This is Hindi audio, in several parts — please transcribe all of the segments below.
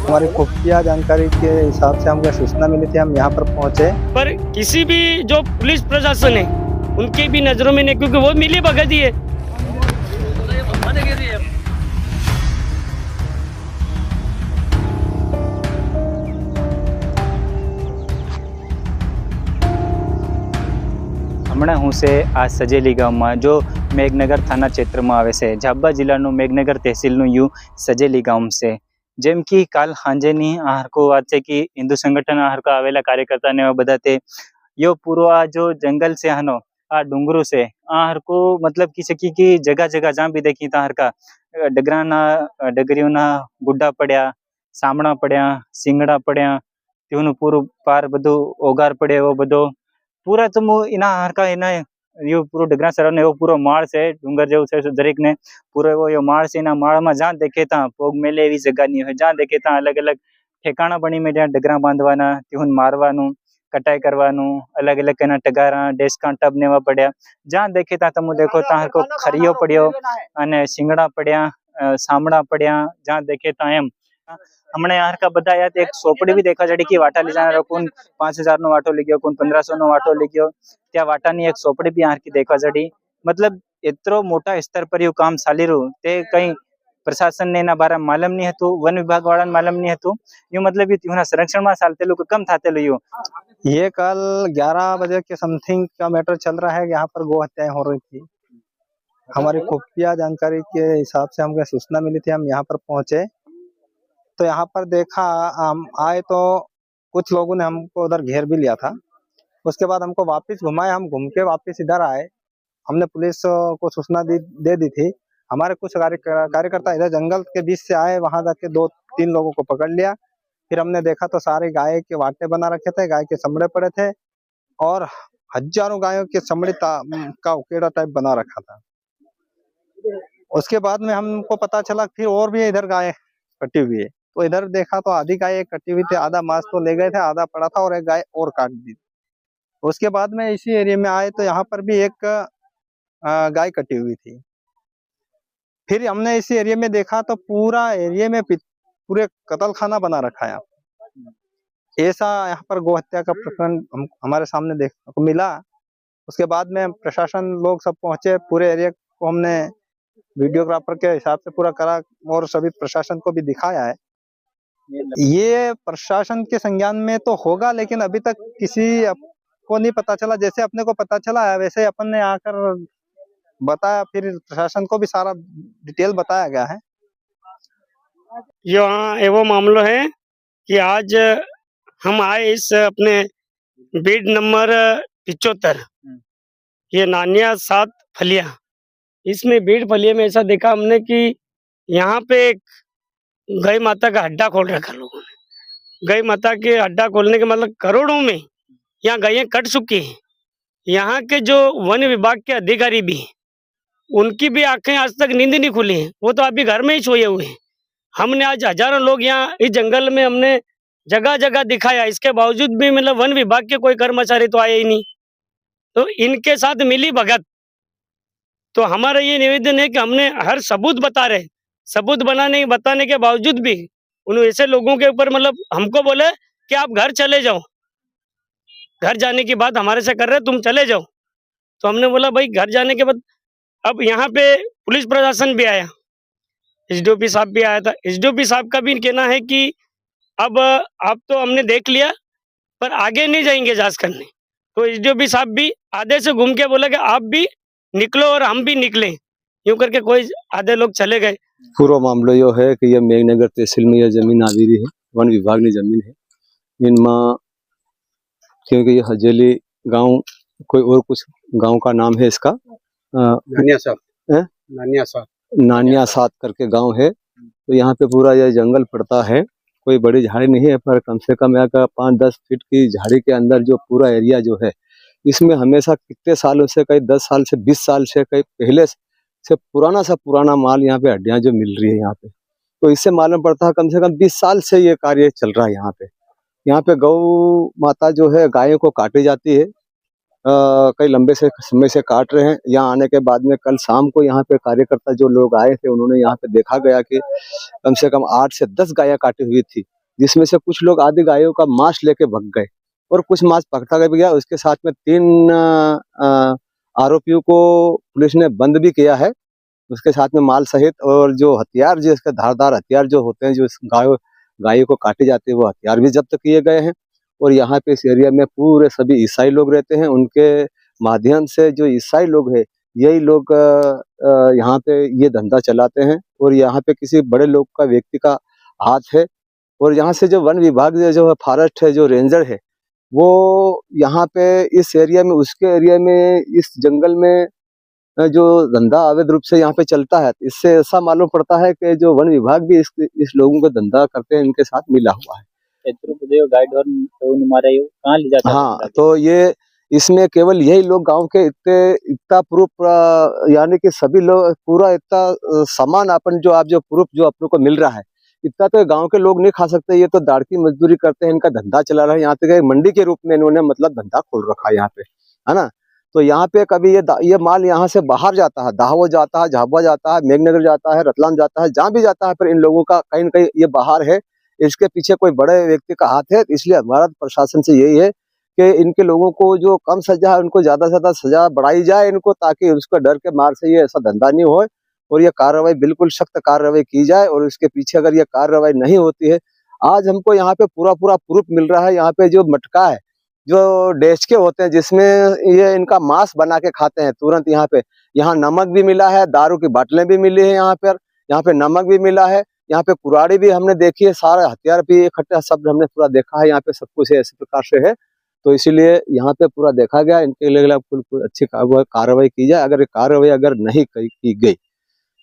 हमारी खुफिया जानकारी के हिसाब से हमको सूचना मिली थी, हम यहाँ पर पहुँचे। पर किसी भी जो पुलिस प्रशासन है उनकी भी नजरों में नहीं, क्योंकि वो मिली भगत ही है। હમણાં હું છે આ સજેલી ગામમાં જો મેઘનગર થાના ક્ષેત્રમાં આવે છે ઝાબા જિલ્લાનું મેઘનગર તહેસીલનું યુ સજેલી ગામ છે જેમ કે કાલ સાંજેની આ હરકો વાત છે કે હિન્દુ સંગઠન આ હરકો આવેલા કાર્યકર્તાને એવા બધા તે યો પૂરો આ જો જંગલ છે આનો આ ડુંગરો છે આ હરકો मतलब की सकी कि जगह जगह जहाँ भी देखी ता हरका डगराना डगरीओना गुड्डा पड्या सामणा पड्या सींगड़ा पड्या तेનું પૂરું પાર બધું ઓગાર પડે એવો બધો पूरा तो मु इना हरका इना यो पूरो डगरा सराने एवो पूरो माळ छे डूंगर जेवो छे दरेक ने पूरो एवो यो माळ छे इना माळ में जहाँ देखे ता पोग मेले एवी जगह नहीं है जहाँ देखे ता अलग अलग ठेकाणा बनी में जहाँ डगरा बांधवाना त्योन मारवानुं कटाई करवानुं अलग अलग केना टगारा डेस्का टब ने एवा पड्या जहाँ देखे ता तमु देखो ता हरको खरियो पड्यो अने सींगड़ा पड्या सामड़ा पड्या जहाँ देखे ता एम हमने यार का बताया एक सोपड़ी भी देखा जड़ी की वाटा ले जाना कोन 5000 नो वाटो लिखियो कोन 1500 नो वाटो लिखियो त्या वाटा नी एक सोपड़ी भी यार की देखा जड़ी मतलब इतरो मोटा स्तर पर यो काम चाली रु ते कई प्रशासन ने ना बारे मालूम नहीं हतु वन विभाग वाला मालूम नहीं हतु यो मतलब ये त्योना संरक्षण में चालते लो कम थाते लो ये कल 11 बजे के समथिंग का मैटर चल रहा है, यहाँ पर गो हत्याएं हो रही थी। हमारी खुफिया जानकारी के हिसाब से हमको सूचना मिली थी, हम यहाँ पर पहुँचे तो यहाँ पर देखा, हम आए तो कुछ लोगों ने हमको उधर घेर भी लिया था। उसके बाद हमको वापस घुमाए, हम घूम के वापस इधर आए। हमने पुलिस को सूचना दे दी थी। हमारे कुछ कार्यकर्ता इधर जंगल के बीच से आए, वहां जाके 2-3 लोगों को पकड़ लिया। फिर हमने देखा तो सारे गाय के वाटे बना रखे थे, गाय के चमड़े पड़े थे और हजारों गायों के चमड़े का उकेड़ा टाइप बना रखा था। उसके बाद में हमको पता चला फिर और भी इधर गाय कटी हुई है, तो इधर देखा तो आधी गाय कटी हुई थी, आधा मांस तो ले गए थे, आधा पड़ा था और एक गाय और काट दी। उसके बाद में इसी एरिया में आए तो यहाँ पर भी एक गाय कटी हुई थी। फिर हमने इसी एरिया में देखा तो पूरा एरिया में पूरे कत्ल खाना बना रखा है। ऐसा यहाँ पर गोहत्या का प्रकरण हमारे सामने देखने को मिला। उसके बाद में प्रशासन लोग सब पहुंचे, पूरे एरिया को हमने वीडियोग्राफर के हिसाब से पूरा करा और सभी प्रशासन को भी दिखाया है। ये प्रशासन के संज्ञान में तो होगा, लेकिन अभी तक किसी को नहीं पता चला। जैसे अपने को पता चला है वैसे अपन ने आकर बताया, फिर प्रशासन को भी सारा डिटेल बताया गया है। यहाँ एवो मामलो है कि आज हम आए इस अपने बीड नंबर 75 ये नानिया 7 फलिया, इसमें बीड फलिया में ऐसा देखा हमने कि यहाँ पे एक गाय माता का अड्डा खोल रखा लोगों ने। गाय माता के अड्डा खोलने के मतलब करोड़ों में यहाँ गायें कट चुकी हैं। यहाँ के जो वन विभाग के अधिकारी भी, उनकी भी आंखें आज तक नींद नहीं खुली है, वो तो अभी घर में ही सोए हुए हैं। हमने आज हजारों लोग यहाँ इस जंगल में हमने जगह जगह दिखाया, इसके बावजूद भी मतलब वन विभाग के कोई कर्मचारी तो आए ही नहीं। तो इनके साथ मिली भगत। तो हमारा ये निवेदन है कि हमने हर सबूत सबूत बताने के बावजूद भी उन ऐसे लोगों के ऊपर मतलब हमको बोले कि आप घर चले जाओ, घर जाने की बात हमारे से कर रहे, तुम चले जाओ। तो हमने बोला भाई घर जाने के बाद अब यहाँ पे पुलिस प्रशासन भी आया, एसडीओपी साहब भी आया था। एसडीओपी साहब का भी कहना है कि अब आप तो हमने देख लिया पर आगे नहीं जाएंगे जांच करने। तो एसडीओपी साहब भी आधे से घूम के बोले कि आप भी निकलो और हम भी निकले, यूं करके कोई आधे लोग चले गए। पूरा मामलो यो है कि यह मेघनगर तहसील में यह जमीन आवी रही है, वन विभाग की जमीन है। इनमें क्योंकि ये हजेली गांव कोई और कुछ गांव का नाम है इसका, नानिया सात करके गांव है। तो यहाँ पे पूरा यह जंगल पड़ता है, कोई बड़ी झाड़ी नहीं है पर कम से कम यहाँ का 5-10 फीट की झाड़ी के अंदर जो पूरा एरिया जो है, इसमें हमेशा कितने सालों से, कई 10 साल से 20 साल से, कई पहले से पुराना सा पुराना माल यहाँ पे हड्डियां जो मिल रही है यहाँ पे। तो इससे मालूम पड़ता है कम से कम 20 साल से ये कार्य चल रहा है यहाँ पे। यहाँ पे गौ माता जो है गायों को काटी जाती है, कई लंबे से समय से काट रहे हैं। यहाँ आने के बाद में कल शाम को यहाँ पे कार्यकर्ता जो लोग आए थे, उन्होंने यहाँ पे देखा गया कि कम से कम 8 से 10 गायें काटी हुई थी जिसमें से कुछ लोग आधी गायों का मांस लेके भग गए और कुछ मांस पकड़ा गया। उसके साथ में 3 आरोपियों को पुलिस ने बंद भी किया है, उसके साथ में माल सहित। और जो हथियार, जो इसके धारदार हथियार जो होते हैं, जो गायों को काटी जाती है, वो हथियार भी जब्त किए गए हैं। और यहाँ पे इस एरिया में पूरे सभी ईसाई लोग रहते हैं, उनके माध्यम से जो ईसाई लोग हैं, यही लोग यहाँ पे ये धंधा चलाते हैं। और यहाँ पे किसी बड़े लोग का, व्यक्ति का हाथ है। और यहाँ से जो वन विभाग जो है, फॉरेस्ट है, जो रेंजर है, वो यहाँ पे इस एरिया में, उसके एरिया में, इस जंगल में जो धंधा अवैध रूप से यहाँ पे चलता है, इससे ऐसा मालूम पड़ता है कि जो वन विभाग भी इस लोगों का धंधा करते हैं, इनके साथ मिला हुआ है। कहाँ ले जाता है? हाँ, तो ये इसमें केवल यही लोग गांव के इतना प्रूफ, यानी कि सभी लोग पूरा इतना सामान अपन जो प्रूफ जो अपनों को मिल रहा है, इतना तो गांव के लोग नहीं खा सकते। ये तो दाड़की मजदूरी करते हैं, इनका धंधा चला रहा है। यहाँ पे मंडी के रूप में इन्होंने मतलब धंधा खोल रखा है यहाँ पे, है ना। तो यहाँ पे कभी ये माल यहाँ से बाहर जाता है, दाहोद जाता है, झाबुआ जाता है, मेघनगर जाता है, रतलाम जाता है, जहाँ भी जाता है, पर इन लोगों का कहीं न कहीं ये बाहर है। इसके पीछे कोई बड़े व्यक्ति का हाथ है। इसलिए हमारा प्रशासन से यही है कि इनके लोगों को जो कम सजा है, उनको ज्यादा से ज्यादा सजा बढ़ाई जाए इनको, ताकि उसका डर के मार से ये ऐसा धंधा नहीं हो। और ये कार्रवाई, बिल्कुल सख्त कार्रवाई की जाए। और इसके पीछे अगर ये कार्रवाई नहीं होती है, आज हमको यहाँ पे पूरा प्रूफ मिल रहा है। यहाँ पे जो मटका है, जो डेचके होते हैं, जिसमें ये इनका मांस बना के खाते हैं तुरंत। यहाँ नमक भी मिला है, दारू की बाटलें भी मिली है यहाँ पे नमक भी मिला है। यहाँ पे कुराड़ी भी हमने देखी है, सारे हथियार भी इकट्ठा सब हमने पूरा देखा है। यहाँ पे सब कुछ ऐसे प्रकार से है। तो इसीलिए यहाँ पे पूरा देखा गया, इनके लिए अच्छी कार्रवाई की जाए। अगर कार्रवाई नहीं की गई,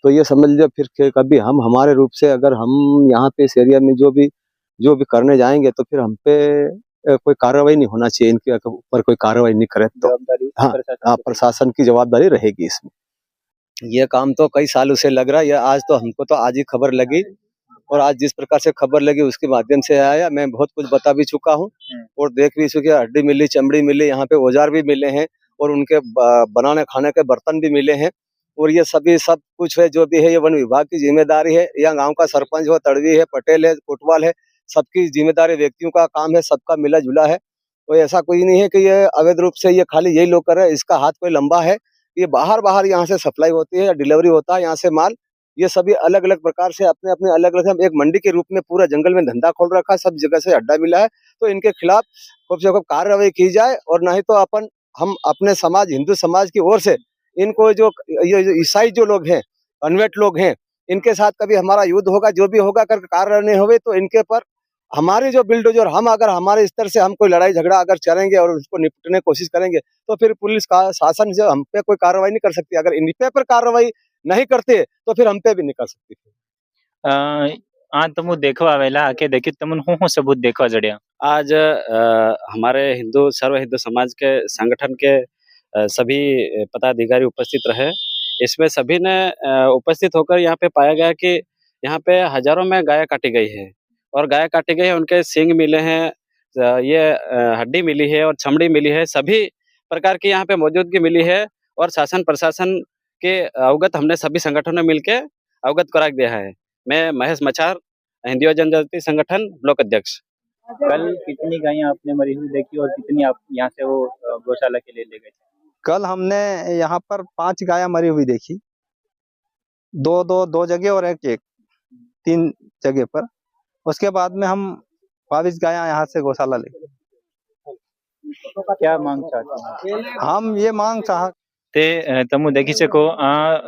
तो ये समझ लीजिए फिर कभी हमारे रूप से अगर हम यहाँ पे इस एरिया में जो भी करने जाएंगे, तो फिर हम पे कोई कार्रवाई नहीं होना चाहिए। इनके ऊपर कोई कार्रवाई नहीं करे तो हाँ, प्रशासन की जवाबदारी रहेगी इसमें। ये काम तो कई सालों से लग रहा है। आज तो हमको तो आज ही खबर लगी, और आज जिस प्रकार से खबर लगी उसके माध्यम से आया। मैं बहुत कुछ बता भी चुका हूँ और देख भी चुकी, हड्डी मिली, चमड़ी मिली, यहाँ पे औजार भी मिले हैं, और उनके बनाने खाने के बर्तन भी मिले हैं। और ये सब कुछ है, जो भी है, ये वन विभाग की जिम्मेदारी है। या गांव का सरपंच हो, तड़वी है, पटेल है, कोटवाल है, सबकी जिम्मेदारी, व्यक्तियों का काम है, सबका मिला जुला है। तो ऐसा कोई नहीं है कि ये अवैध रूप से ये खाली यही लोग कर रहे हैं। इसका हाथ कोई लंबा है। ये बाहर यहाँ से सप्लाई होती है या डिलीवरी होता है यहाँ से माल। ये सभी अलग अलग प्रकार से अपने अलग अलग एक मंडी के रूप में पूरा जंगल में धंधा खोल रखा है। सब जगह से अड्डा मिला है। तो इनके खिलाफ खूब से खूब कार्रवाई की जाए, और नहीं तो हम अपने समाज, हिंदू समाज की ओर से इनको, जो ये ईसाई जो लोग हैं, कन्वर्ट लोग हैं, इनके साथ कभी हमारा युद्ध होगा। जो भी होगा, अगर कार्य नहीं हुए तो इनके पर हमारी जो बिल्डोजर, हम अगर हमारे स्तर से हम कोई लड़ाई झगड़ा अगर चलेंगे और उसको निपटने की कोशिश करेंगे, तो फिर पुलिस का शासन जो हम पे कोई कार्रवाई नहीं कर सकती। अगर इन पे पर कार्रवाई नहीं करते तो फिर हम पे भी नहीं कर सकती। आज तुम देखवा आवेला आके देखी तुमन हो सबूत देखवा जड़िया। आज हमारे सर्व हिंदू समाज के संगठन के सभी पदाधिकारी उपस्थित रहे। इसमें सभी ने उपस्थित होकर यहाँ पे पाया गया कि यहाँ पे हजारों में गाय काटी गई है, और गाय काटी गई है, उनके सींग मिले हैं, ये हड्डी मिली है और चमड़ी मिली है, सभी प्रकार की यहाँ पे मौजूदगी मिली है। और शासन प्रशासन के अवगत हमने सभी संगठनों में मिलकर अवगत करा दिया है। मैं महेश मचार, हिंदी और जनजाति संगठन ब्लॉक अध्यक्ष। कल कितनी गायें आपने मरी हुई देखी और कितनी आप यहाँ से वो गौशाला के लिए ले गए? कल हमने यहाँ पर 5 गाय मरी हुई देखी, दो जगह और एक 3 जगह पर। उसके बाद में हम 22 गाय यहाँ से गौशाला ले गए। क्या मांग चाहते हैं? हम ये मांग चाह ते तमु देखी सको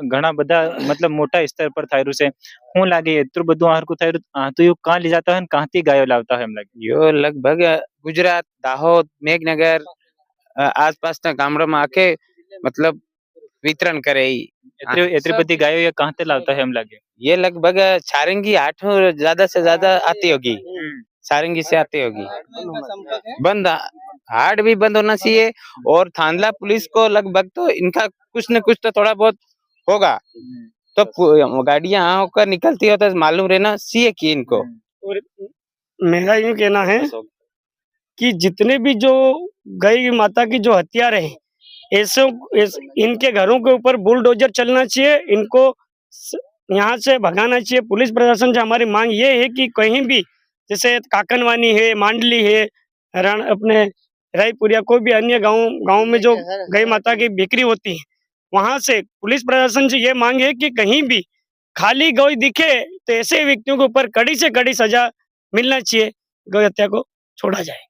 घना बधा मतलब मोटा स्तर पर थायरु से हूँ लागे एतरु बधु आहार को थायरु तो यो कहाँ ले जाता है, कहाँ थी गायो लावता है? हम लगे यो लगभग गुजरात, दाहोद, मेघनगर आसपास ना गामड़ों में आके मतलब वितरण करे। एतरी बधी गायो ये कहाँ से लावता है? हम लगे ये लगभग सारंगी 8 ज्यादा से ज्यादा आती होगी, सारंगी से आती होगी। बंद हाट भी बंद होना चाहिए, और थांदला पुलिस को लगभग तो इनका कुछ न कुछ तो थोड़ा बहुत होगा, तो गाड़ियां होकर निकलती हो तो मालूम रहना चाहिए कि इनको। और मेरा यूं कहना है कि जितने भी जो गई माता की जो हत्यार है, इनके घरों के ऊपर बुलडोजर चलना चाहिए, इनको यहाँ से भगाना चाहिए। पुलिस प्रशासन से हमारी मांग ये है कि कहीं भी जैसे काकनवानी है, मांडली है, रण अपने रायपुरिया, कोई भी अन्य गांव में जो गाय माता की बिक्री होती है, वहां से पुलिस प्रशासन से ये मांग है कि कहीं भी खाली गौ दिखे तो ऐसे व्यक्तियों के ऊपर कड़ी से कड़ी सजा मिलना चाहिए, गौ हत्या को छोड़ा जाए।